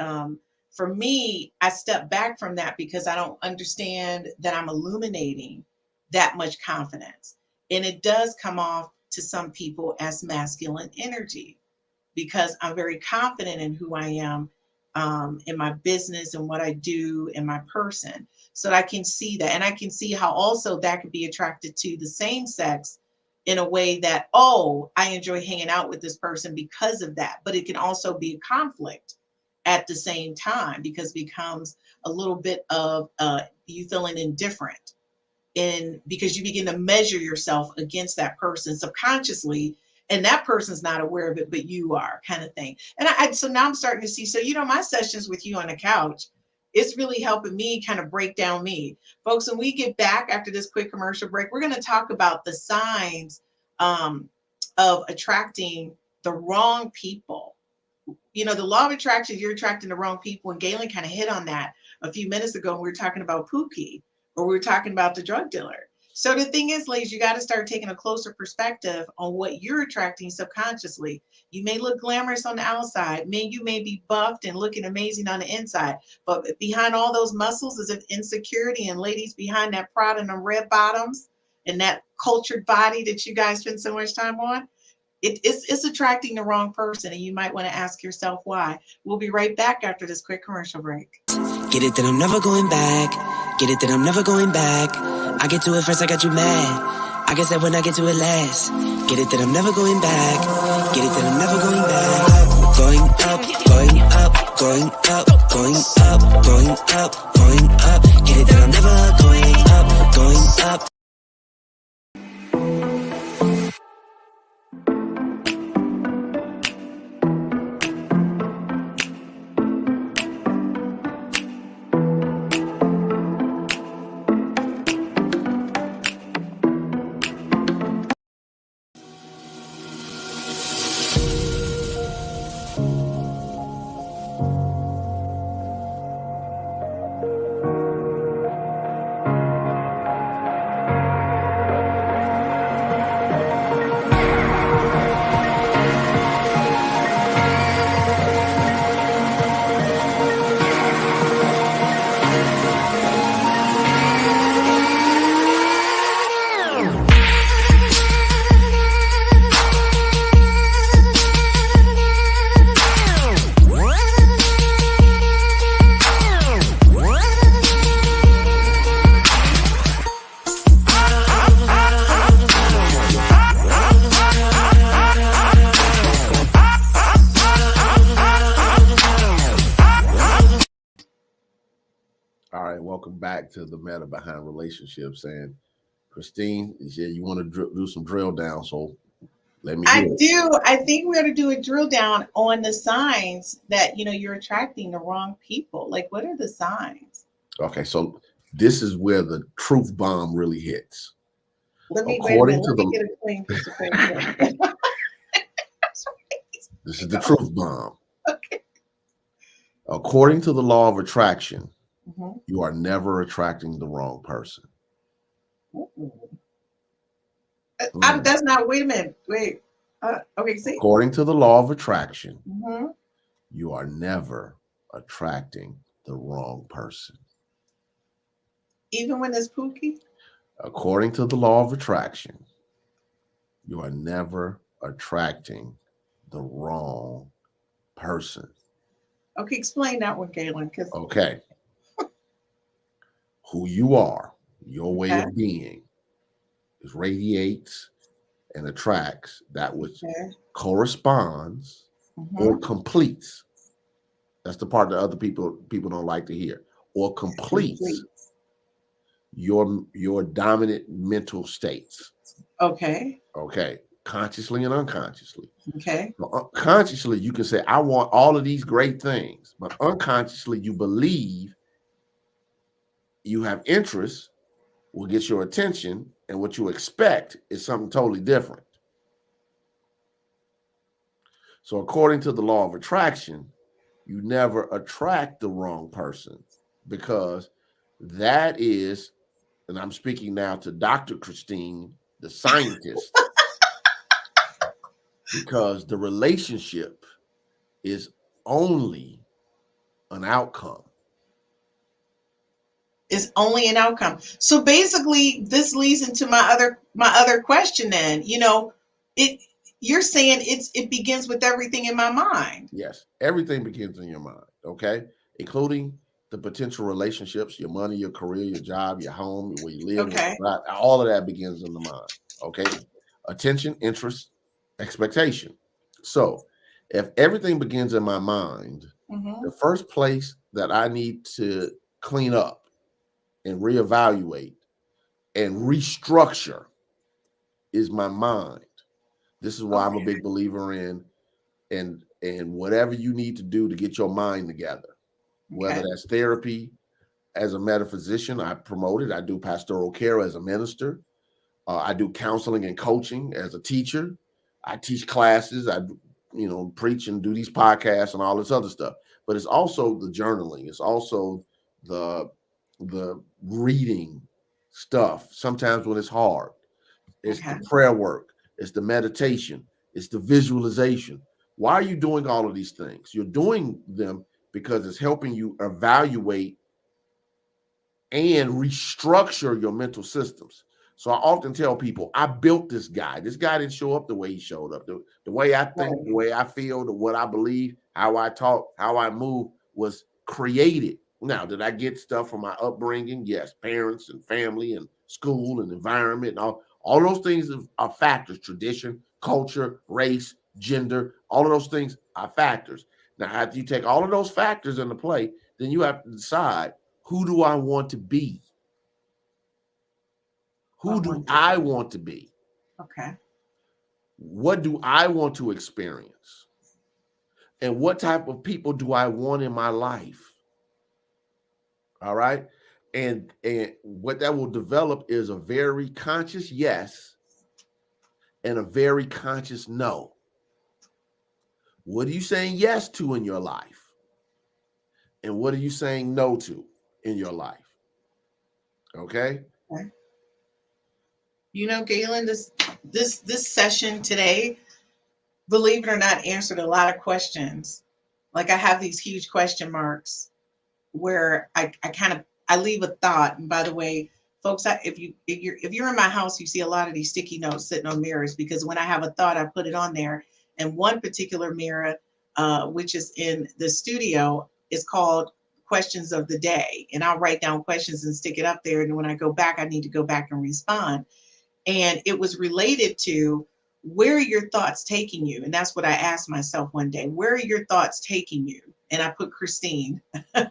for me, I step back from that because I don't understand that I'm illuminating that much confidence. And it does come off to some people as masculine energy because I'm very confident in who I am, in my business and what I do in my person. So I can see that. And I can see how also that could be attracted to the same sex in a way that, oh, I enjoy hanging out with this person because of that. But it can also be a conflict at the same time because it becomes a little bit of you feeling indifferent because you begin to measure yourself against that person subconsciously, and that person's not aware of it, but you are, kind of thing. And so now I'm starting to see, so, my sessions with you on the couch, it's really helping me kind of break down me. Folks, when we get back after this quick commercial break, we're going to talk about the signs of attracting the wrong people. The law of attraction, you're attracting the wrong people. And Gaylon kind of hit on that a few minutes ago when we were talking about Pookie, or we were talking about the drug dealer. So the thing is, ladies, you got to start taking a closer perspective on what you're attracting subconsciously. You may look glamorous on the outside. You may be buffed and looking amazing on the inside. But behind all those muscles is an insecurity. And ladies, behind that Prada and them red bottoms and that cultured body that you guys spend so much time on, it's attracting the wrong person. And you might want to ask yourself why. We'll be right back after this quick commercial break. Get it that I'm never going back. Get it that I'm never going back. I get to it first, I got you mad. I guess that when I get to it last. Get it that I'm never going back. Get it that I'm never going back. Going up, going up, going up, going up, going up, going up. Get it that I'm never going up, going up. Welcome back to the meta behind relationships. And Christine, you said you want to do some drill down, so let me hear it. I think we're going to do a drill down on the signs that you're attracting the wrong people. Like, what are the signs? Okay, so this is where the truth bomb really hits. Let me get a clean piece of paper. This is the truth bomb. Okay. According to the law of attraction, you are never attracting the wrong person. That's not, wait a minute. Wait. Okay, see? According to the law of attraction, you are never attracting the wrong person. Even when it's Pookie? According to the law of attraction, you are never attracting the wrong person. Okay, explain that one, Gaylon. Okay. Who you are, Your way Okay. of being, is radiates and attracts that which Okay. corresponds or completes. That's the part that other people don't like to hear. Or completes your dominant mental states. Okay. Okay, consciously and unconsciously. Okay. So consciously, you can say, I want all of these great things, but unconsciously, you believe you have interest will get your attention, and what you expect is something totally different. So according to the law of attraction, you never attract the wrong person, because that is, and I'm speaking now to Dr. Christine, the scientist, because the relationship is only an outcome. Is only an outcome. So basically, this leads into my other question. Then, you're saying it begins with everything in my mind. Yes, everything begins in your mind. Okay, including the potential relationships, your money, your career, your job, your home, where you live. Okay. All of that begins in the mind. Okay, attention, interest, expectation. So, if everything begins in my mind, the first place that I need to clean up and reevaluate and restructure is my mind. This is why I'm a big believer in and whatever you need to do to get your mind together, whether that's therapy. As a metaphysician, I promote it. I do pastoral care as a minister. I do counseling and coaching as a teacher. I teach classes. I preach and do these podcasts and all this other stuff. But it's also the journaling. It's also the reading stuff. Sometimes when it's hard, it's the prayer work. It's the meditation. It's the visualization. Why are you doing all of these things? You're doing them because it's helping you evaluate and restructure your mental systems. So I often tell people, I built this guy. This guy didn't show up the way he showed up. The way I think, the way I feel, what I believe, how I talk, how I move was created. Now, did I get stuff from my upbringing? Yes, parents and family and school and environment and all those things are factors. Tradition, culture, race, gender, all of those things are factors. Now, after you take all of those factors into play, then you have to decide, who do I want to be? Who do I want to be? Okay. What do I want to experience? And what type of people do I want in my life? All right. And what that will develop is a very conscious yes and a very conscious no. What are you saying yes to in your life? And what are you saying no to in your life? Okay. Gaylon, this session today, believe it or not, answered a lot of questions. Like, I have these huge question marks where I leave a thought. And by the way, folks, if you're in my house, you see a lot of these sticky notes sitting on mirrors, because when I have a thought, I put it on there. And one particular mirror, which is in the studio, is called Questions of the Day. And I'll write down questions and stick it up there. And when I go back, I need to go back and respond. And it was related to, where are your thoughts taking you? And that's what I asked myself one day. Where are your thoughts taking you? And I put Christine. Where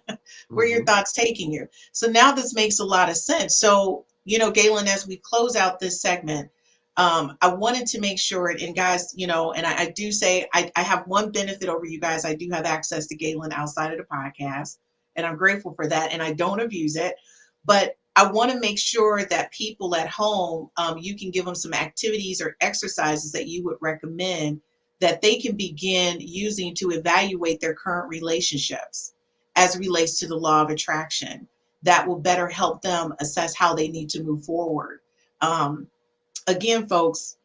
are your thoughts taking you? So now this makes a lot of sense. So, Gaylon, as we close out this segment, I wanted to make sure, and guys, and I do say, I have one benefit over you guys. I do have access to Gaylon outside of the podcast, and I'm grateful for that, and I don't abuse it. But I want to make sure that people at home, you can give them some activities or exercises that you would recommend that they can begin using to evaluate their current relationships as it relates to the law of attraction. That will better help them assess how they need to move forward. Again, folks,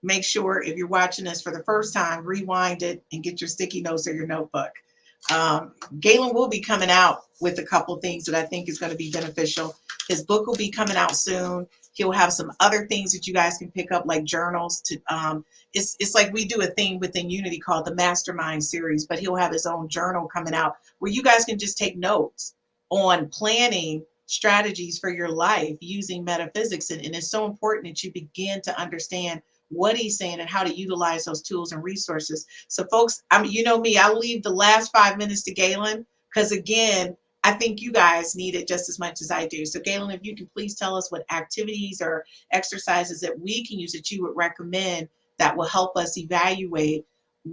make sure, if you're watching this for the first time, rewind it and get your sticky notes or your notebook. Gaylon will be coming out with a couple things that I think is going to be beneficial. His book will be coming out soon. He'll have some other things that you guys can pick up, like journals. It's like we do a thing within Unity called the Mastermind series, but he'll have his own journal coming out where you guys can just take notes on planning strategies for your life using metaphysics. And it's so important that you begin to understand what he's saying and how to utilize those tools and resources. So folks, you know me, I'll leave the last 5 minutes to Gaylon, because again, I think you guys need it just as much as I do. So Gaylon, if you can please tell us what activities or exercises that we can use that you would recommend that will help us evaluate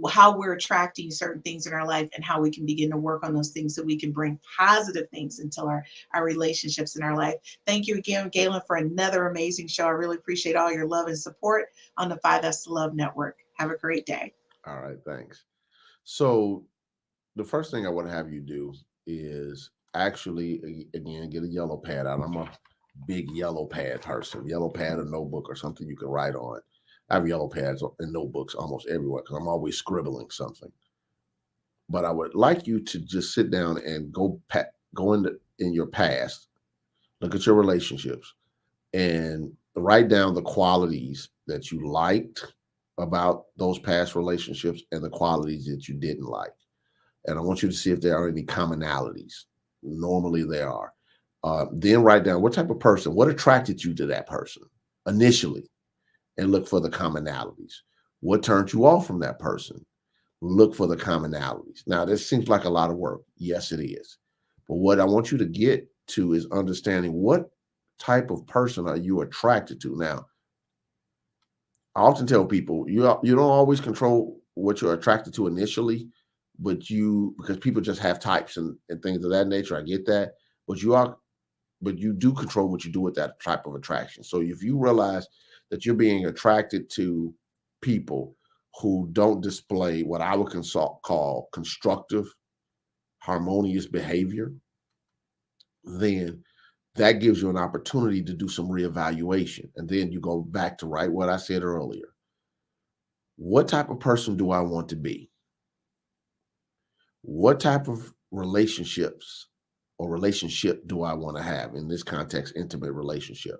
how we're attracting certain things in our life and how we can begin to work on those things so we can bring positive things into our relationships in our life. Thank you again, Gaylon, for another amazing show. I really appreciate all your love and support on the 5S to Love Network. Have a great day. All right, thanks. So the first thing I want to have you do is actually, again, get a yellow pad out. I'm a big yellow pad person, yellow pad or notebook or something you can write on. I have yellow pads and notebooks almost everywhere because I'm always scribbling something. But I would like you to just sit down and go in your past, look at your relationships, and write down the qualities that you liked about those past relationships and the qualities that you didn't like. And I want you to see if there are any commonalities. Normally there are. Then write down what type of person, what attracted you to that person initially, and look for the commonalities. What turned you off from that person? Look for the commonalities. Now, this seems like a lot of work. Yes, it is. But what I want you to get to is understanding what type of person are you attracted to. Now, I often tell people you don't always control what you're attracted to initially, but because people just have types and things of that nature. I get that, but you do control what you do with that type of attraction. So if you realize that you're being attracted to people who don't display what I would call constructive, harmonious behavior, then that gives you an opportunity to do some reevaluation. And then you go back to what I said earlier. What type of person do I want to be? What type of relationship do I want to have? In this context, intimate relationship.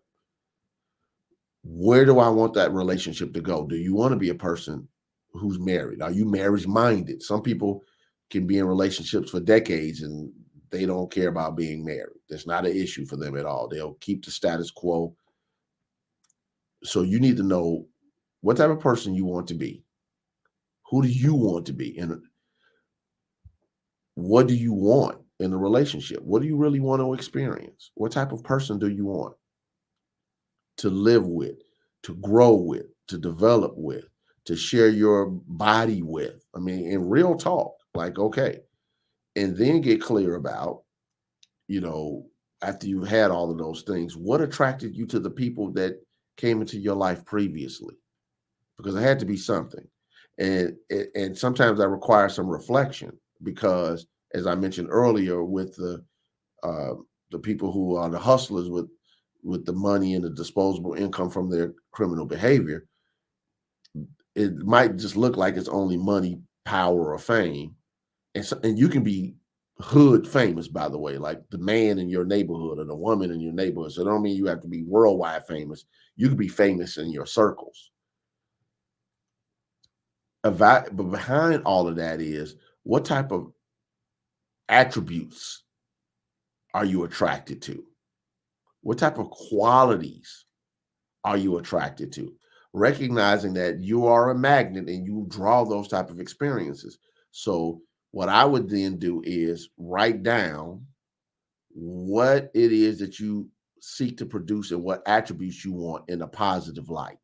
Where do I want that relationship to go? Do you want to be a person who's married? Are you marriage minded? Some people can be in relationships for decades and they don't care about being married. That's not an issue for them at all. They'll keep the status quo. So you need to know what type of person you want to be. Who do you want to be? And what do you want in a relationship? What do you really want to experience? What type of person do you want to live with, to grow with, to develop with, to share your body with? I mean, in real talk, okay. And then get clear about, after you had all of those things, what attracted you to the people that came into your life previously? Because it had to be something. And sometimes that requires some reflection because, as I mentioned earlier, with the people who are the hustlers with the money and the disposable income from their criminal behavior, it might just look like it's only money, power, or fame. And you can be hood famous, by the way, like the man in your neighborhood or the woman in your neighborhood. So it don't mean you have to be worldwide famous. You can be famous in your circles. But behind all of that is, what type of attributes are you attracted to? What type of qualities are you attracted to? Recognizing that you are a magnet and you draw those type of experiences. So what I would then do is write down what it is that you seek to produce and what attributes you want in a positive light.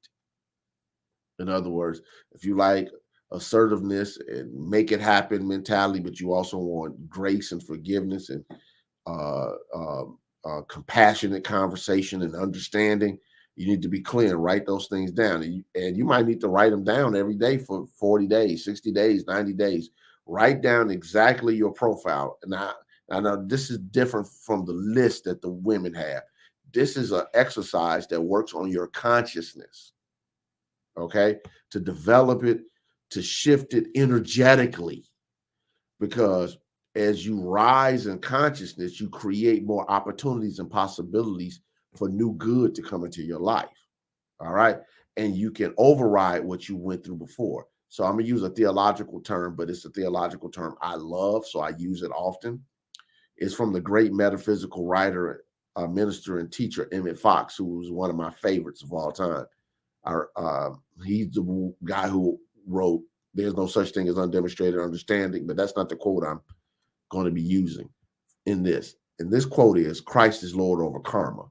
In other words, if you like assertiveness and make it happen mentality, but you also want grace and forgiveness and compassionate conversation and understanding, you need to be clear and write those things down. And you might need to write them down every day for 40 days, 60 days, 90 days. Write down exactly your profile. And I know this is different from the list that the women have. This is an exercise that works on your consciousness, okay? To develop it, to shift it energetically. Because as you rise in consciousness, you create more opportunities and possibilities for new good to come into your life, all right? And you can override what you went through before. So I'm going to use a theological term, but it's a theological term I love, so I use it often. It's from the great metaphysical writer minister and teacher, Emmett Fox, who was one of my favorites of all time. He's the guy who wrote, "There's no such thing as undemonstrated understanding," but that's not the quote I'm going to be using in this. And this quote is, "Christ is Lord over karma."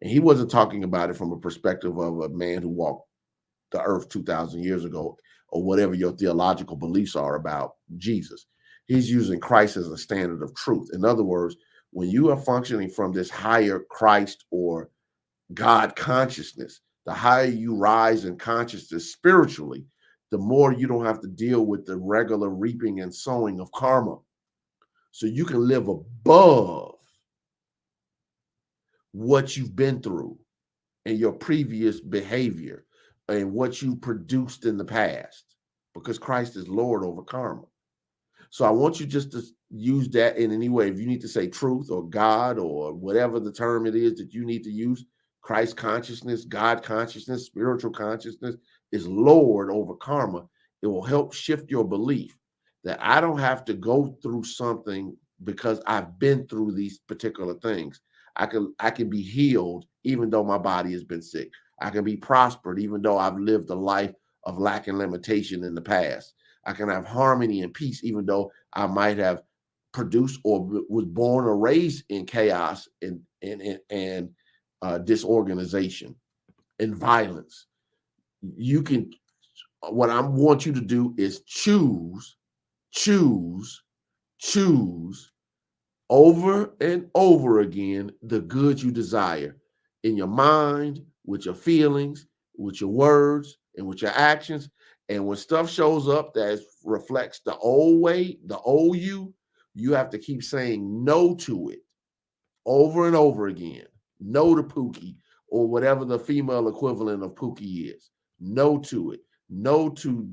And he wasn't talking about it from a perspective of a man who walked the earth 2,000 years ago, or whatever your theological beliefs are about Jesus. He's using Christ as a standard of truth. In other words, when you are functioning from this higher Christ or God consciousness, the higher you rise in consciousness spiritually, the more you don't have to deal with the regular reaping and sowing of karma. So you can live above what you've been through and your previous behavior and what you produced in the past, because Christ is Lord over karma. So I want you just to use that in any way. If you need to say truth or God or whatever the term it is that you need to use, Christ consciousness, God consciousness, spiritual consciousness is Lord over karma. It will help shift your belief that I don't have to go through something because I've been through these particular things. I can be healed even though my body has been sick. I can be prospered even though I've lived a life of lack and limitation in the past. I can have harmony and peace even though I might have produced or was born or raised in chaos and disorganization and violence. You can, what I want you to do is choose over and over again the good you desire in your mind, with your feelings, with your words, and with your actions. And when stuff shows up that reflects the old way, the old you have to keep saying no to it over and over again. No to Pookie, or whatever the female equivalent of Pookie is. No to it. No to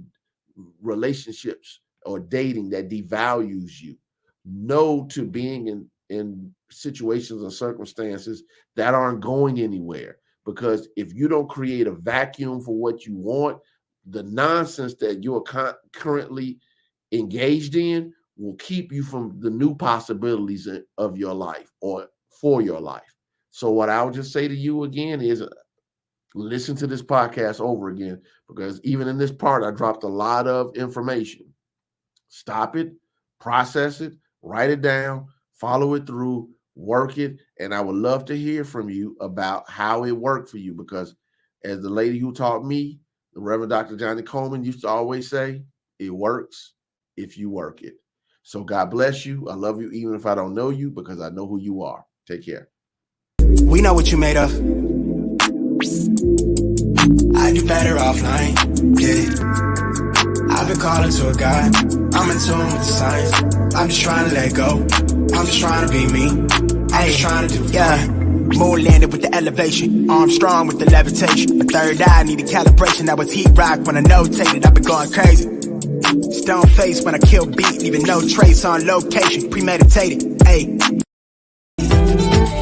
relationships or dating that devalues you. No to being in situations and circumstances that aren't going anywhere. Because if you don't create a vacuum for what you want, the nonsense that you're currently engaged in will keep you from the new possibilities of your life or for your life. So what I would just say to you again is listen to this podcast over again, because even in this part, I dropped a lot of information. Stop it, process it, write it down, follow it through, work it. And I would love to hear from you about how it worked for you, because as the lady who taught me, the Reverend Dr. Johnny Coleman, used to always say, it works if you work it. So God bless you. I love you even if I don't know you, because I know who you are. Take care. We know what you made of. I do better offline. Get it? I've been calling to a God. I'm in tune with the signs. I'm just trying to let go. I'm just trying to be me. I'm just trying to do fine. More landed with the elevation. Arms strong with the levitation. My third eye needed calibration. That was heat rock when I notated. I've been going crazy. Stone face when I kill beat, leaving no trace on location. Premeditated. Ayy.